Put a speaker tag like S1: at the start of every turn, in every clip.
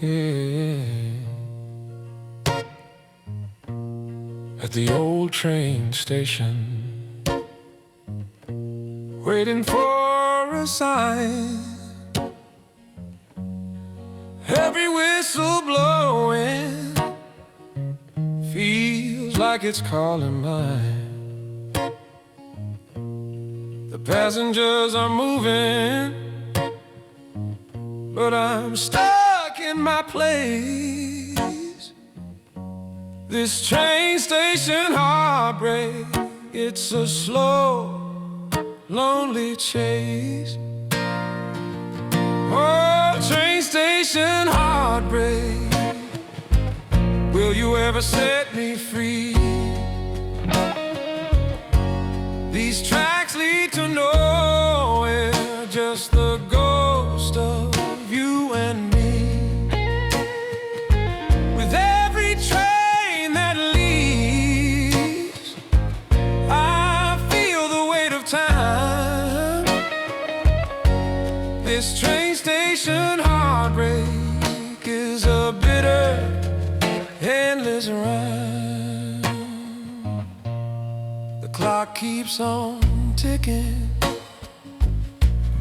S1: yeah. At the old train station, waiting for a sign, every whistle blowing feels like it's calling mine. The passengers are moving, but I'm stuck in my place. This train station heartbreak, it's a slow, lonely chase. Oh, train station heartbreak, will you ever set me free? These tracks lead to nowhere, just the ghost of you and me. With every train that leaves, I feel the weight of time. This train station heartbreak is a bitter, endless rhyme. The clock keeps on ticking,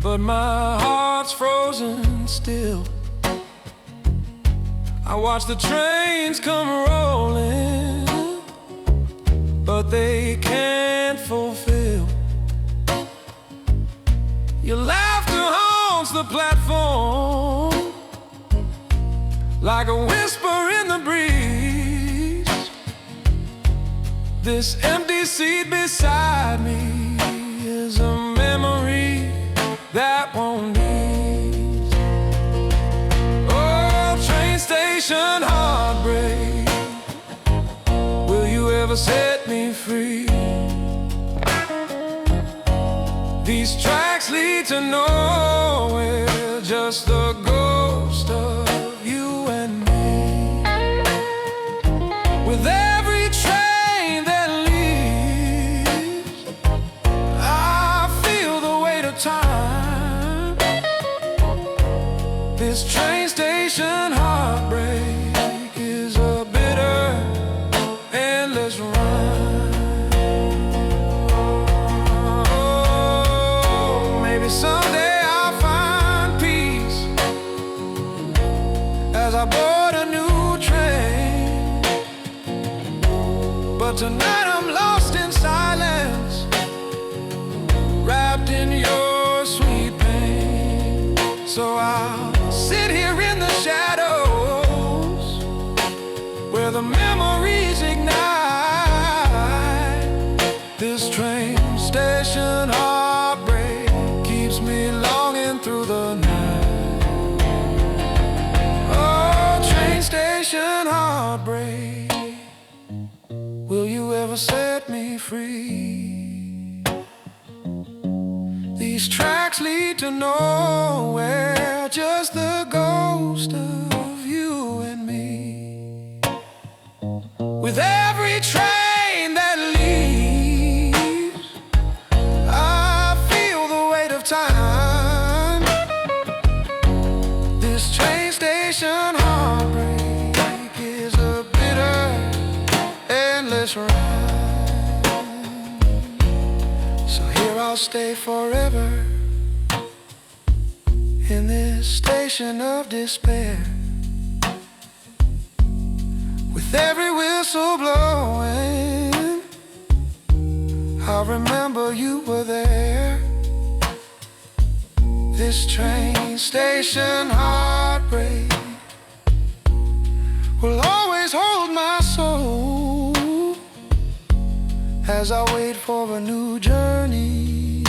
S1: but my heart's frozen still. I watch the trains come rolling, but they can't fulfill. Your laughter haunts the platform like a whisper in the breeze. This empty seat beside me is a memory that won't ease. Oh, train station heartbreak, will you ever set me free? These tracks lead to nowhere, just the ghost of you and me. With every train that leaves, I feel the weight of time. This train station heartbreak is a bitter, endless rhyme. Oh, maybe someday I'll find peace as I board a new train, but tonight I'm lost in silence, wrapped in your sweet pain. So I'll sit here in the shadows where the memories ignite. This train station heartbreak keeps me longing through the night. Oh, train station heartbreak, will you ever set me free? These tracks lead to nowhere, just the ghost of you and me. With every train that leaves, I feel the weight of time. This train station heartbreak is a bitter, endless ride. So here I'll stay forever, in this station of despair. With every whistle blowing, I remember you were there. This train station heartbreak will always hold my soul as I wait for a new journey.